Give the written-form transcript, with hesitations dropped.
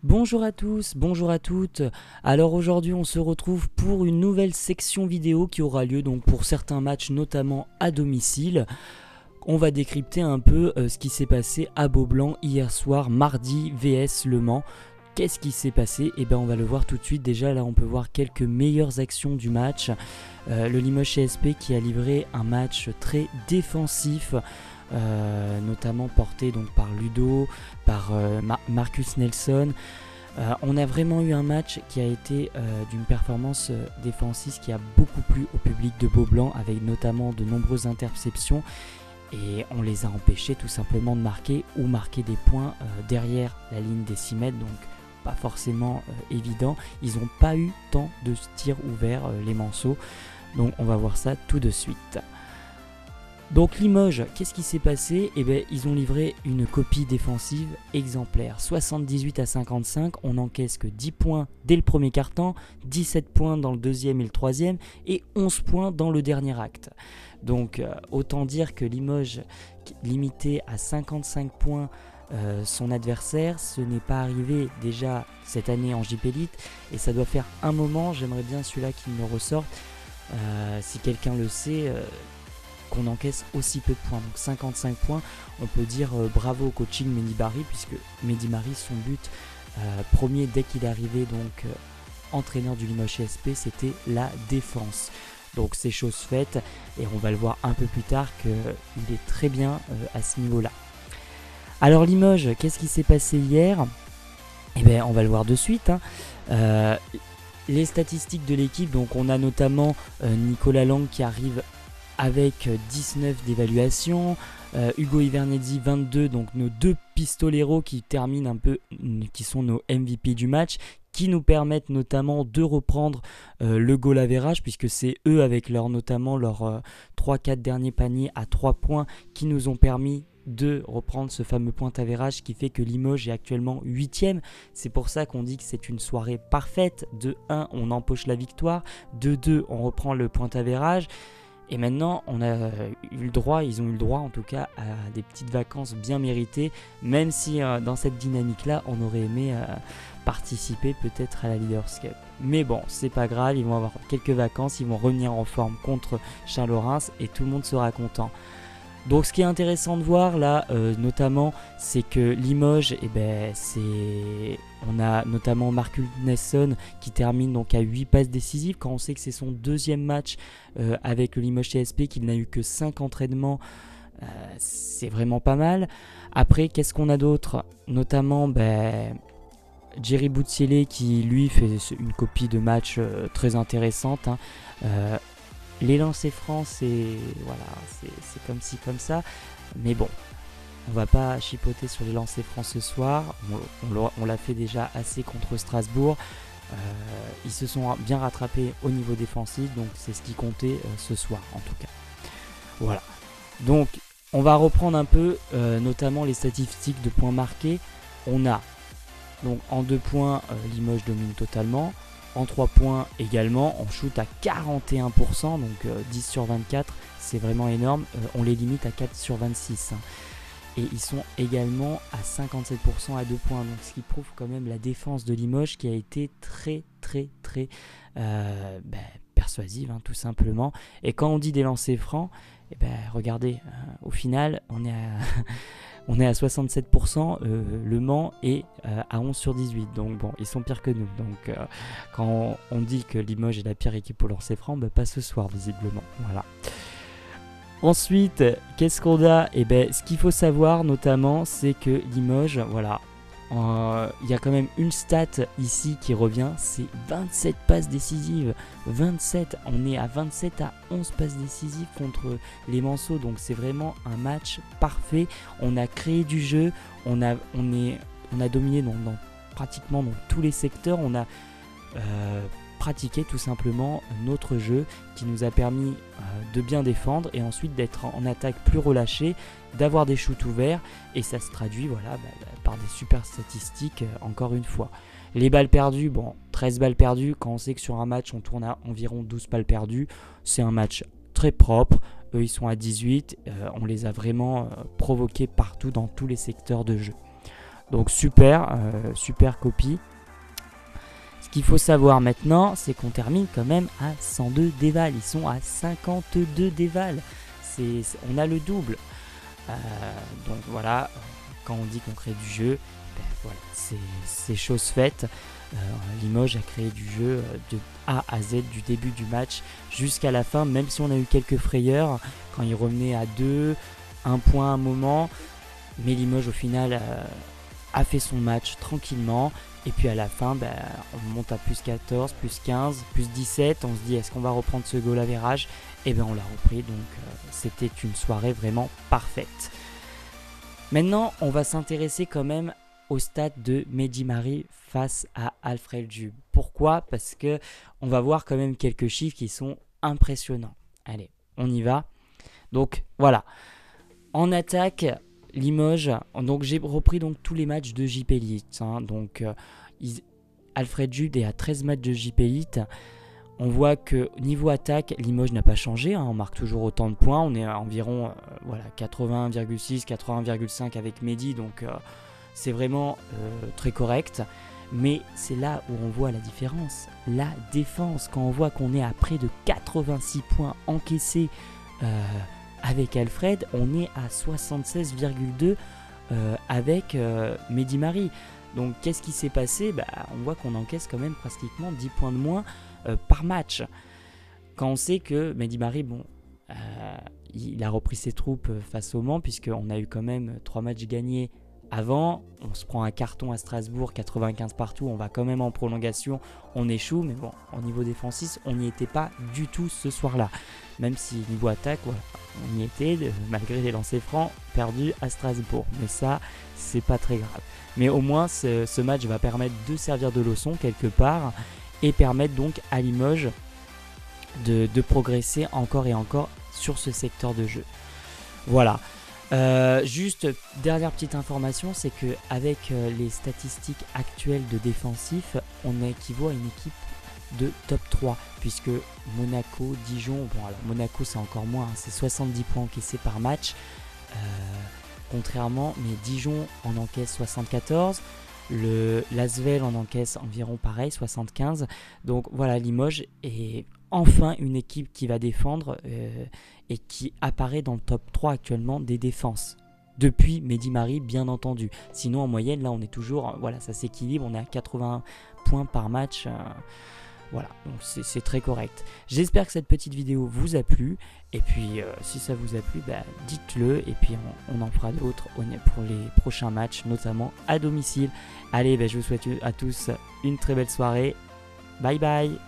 Bonjour à tous, bonjour à toutes. Alors aujourd'hui on se retrouve pour une nouvelle section vidéo qui aura lieu donc pour certains matchs notamment à domicile. On va décrypter un peu ce qui s'est passé à Beaublanc hier soir, mardi vs Le Mans. Qu'est-ce qui s'est passé? Eh bien on va le voir tout de suite. Déjà là on peut voir quelques meilleures actions du match. Le Limoges CSP qui a livré un match très défensif. Notamment porté donc par Ludo, par Marcus Nelson. On a vraiment eu un match qui a été d'une performance défensive qui a beaucoup plu au public de Beaublanc, avec notamment de nombreuses interceptions, et on les a empêchés tout simplement de marquer ou marquer des points derrière la ligne des 6 mètres, donc pas forcément évident. Ils n'ont pas eu tant de tirs ouverts, les Manceaux, donc on va voir ça tout de suite. Donc Limoges, qu'est-ce qui s'est passé? Eh bien, ils ont livré une copie défensive exemplaire. 78-55, on n'encaisse que 10 points dès le premier quart-temps, 17 points dans le deuxième et le troisième, et 11 points dans le dernier acte. Donc autant dire que Limoges limité à 55 points son adversaire, ce n'est pas arrivé déjà cette année en JP Elite, et ça doit faire un moment. J'aimerais bien celui-là qu'il me ressorte, si quelqu'un le sait, qu'on encaisse aussi peu de points. Donc 55 points, on peut dire bravo au coaching Mehdi Barry, puisque Mehdi Barry, son but premier dès qu'il est arrivé donc entraîneur du Limoges CSP, c'était la défense. Donc c'est chose faite, et on va le voir un peu plus tard qu'il est très bien à ce niveau-là. Alors Limoges, qu'est-ce qui s'est passé hier? Eh bien on va le voir de suite. Les statistiques de l'équipe, donc on a notamment Nicolas Lang qui arrive avec 19 d'évaluation, Hugo Ivernezzi 22, donc nos deux pistoleros qui terminent un peu, qui sont nos MVP du match, qui nous permettent notamment de reprendre le goal average, puisque c'est eux avec notamment leurs 3-4 derniers paniers à 3 points qui nous ont permis de reprendre ce fameux point average qui fait que Limoges est actuellement 8ème. C'est pour ça qu'on dit que c'est une soirée parfaite. De 1, on empoche la victoire, de 2, on reprend le point average. Et maintenant, on a eu le droit, ils ont eu le droit en tout cas à des petites vacances bien méritées, même si dans cette dynamique-là, on aurait aimé participer peut-être à la Leaders Cup. Mais bon, c'est pas grave, ils vont avoir quelques vacances, ils vont revenir en forme contre Charles-Orens et tout le monde sera content. Donc ce qui est intéressant de voir là, notamment, c'est que Limoges, on a notamment Marcus Nelson qui termine donc à 8 passes décisives, quand on sait que c'est son deuxième match avec le Limoges CSP, qu'il n'a eu que 5 entraînements, c'est vraiment pas mal. Après, qu'est-ce qu'on a d'autre? Notamment Jerry Boutsielé qui lui fait une copie de match très intéressante. Les lancers francs, c'est comme ci, comme ça. Mais bon, on va pas chipoter sur les lancers francs ce soir. On l'a fait déjà assez contre Strasbourg. Ils se sont bien rattrapés au niveau défensif, donc c'est ce qui comptait ce soir en tout cas. Voilà. Donc on va reprendre un peu notamment les statistiques de points marqués. On a donc en 2 points, Limoges domine totalement. En 3 points également, on shoot à 41%, donc 10 sur 24, c'est vraiment énorme. On les limite à 4 sur 26. Et ils sont également à 57% à 2 points, donc ce qui prouve quand même la défense de Limoges qui a été très persuasive, tout simplement. Et quand on dit des lancers francs, regardez, au final, on est à 67%, Le Mans est à 11 sur 18, donc bon, ils sont pires que nous. Donc quand on dit que Limoges est la pire équipe au lancer franc, pas ce soir visiblement, voilà. Ensuite, qu'est-ce qu'on a? Ce qu'il faut savoir notamment, c'est que Limoges, voilà, il y a quand même une stat ici qui revient, c'est 27 passes décisives. 27, on est à 27 à 11 passes décisives contre les Manceaux, donc c'est vraiment un match parfait. On a créé du jeu, on a dominé pratiquement dans tous les secteurs. On a pratiqué tout simplement notre jeu qui nous a permis de bien défendre et ensuite d'être en attaque plus relâché, d'avoir des shoots ouverts, et ça se traduit par des super statistiques encore une fois. Les balles perdues, 13 balles perdues, quand on sait que sur un match on tourne à environ 12 balles perdues, c'est un match très propre. Eux ils sont à 18, on les a vraiment provoqués partout dans tous les secteurs de jeu. Donc super, super copie. Ce qu'il faut savoir maintenant, c'est qu'on termine quand même à 102 déval. Ils sont à 52 déval. On a le double. Donc voilà, quand on dit qu'on crée du jeu, ben voilà, c'est chose faite. Limoges a créé du jeu de A à Z, du début du match jusqu'à la fin, même si on a eu quelques frayeurs quand il revenait à 2, 1 point à un moment. Mais Limoges au final a fait son match tranquillement. Et puis à la fin, on monte à plus 14, plus 15, plus 17. On se dit, est-ce qu'on va reprendre ce goal average? Et bien on l'a repris, donc c'était une soirée vraiment parfaite. Maintenant, on va s'intéresser quand même au stade de Mehdi Mari face à Alfred Jub. Pourquoi? Parce que on va voir quand même quelques chiffres qui sont impressionnants. Allez, on y va. Donc voilà, en attaque, Limoges, donc j'ai repris donc tous les matchs de JP Elite. Donc Alfred Jub est à 13 matchs de JP Elite. On voit que niveau attaque, Limoges n'a pas changé, on marque toujours autant de points, on est à environ 81,6, 81,5 avec Mehdi, donc c'est vraiment très correct. Mais c'est là où on voit la différence, la défense, quand on voit qu'on est à près de 86 points encaissés avec Alfred, on est à 76,2 avec Mehdi Mari. Donc qu'est-ce qui s'est passé? On voit qu'on encaisse quand même pratiquement 10 points de moins par match. Quand on sait que Mehdi Mari, il a repris ses troupes face au Mans, puisqu'on a eu quand même 3 matchs gagnés avant. On se prend un carton à Strasbourg, 95 partout, on va quand même en prolongation, on échoue, mais bon, au niveau défensif, on n'y était pas du tout ce soir-là. Même si niveau attaque, voilà, on y était, malgré les lancers francs perdus à Strasbourg. Mais ça, c'est pas très grave. Mais au moins, ce match va permettre de servir de leçon quelque part et permettre donc à Limoges de progresser encore et encore sur ce secteur de jeu. Voilà. Juste dernière petite information, c'est que avec les statistiques actuelles de défensif, on équivaut à une équipe de top 3, puisque Monaco, Dijon, bon alors Monaco c'est encore moins, c'est 70 points encaissés par match, contrairement, mais Dijon en encaisse 74, l'Asvel en encaisse environ pareil, 75, donc voilà, Limoges est enfin une équipe qui va défendre et qui apparaît dans le top 3 actuellement des défenses. Depuis Mehdi Mari, bien entendu. Sinon, en moyenne, là, on est toujours... Voilà, ça s'équilibre. On est à 80 points par match. Voilà, donc c'est très correct. J'espère que cette petite vidéo vous a plu. Et puis, si ça vous a plu, dites-le. Et puis, on en fera d'autres pour les prochains matchs, notamment à domicile. Allez, je vous souhaite à tous une très belle soirée. Bye bye.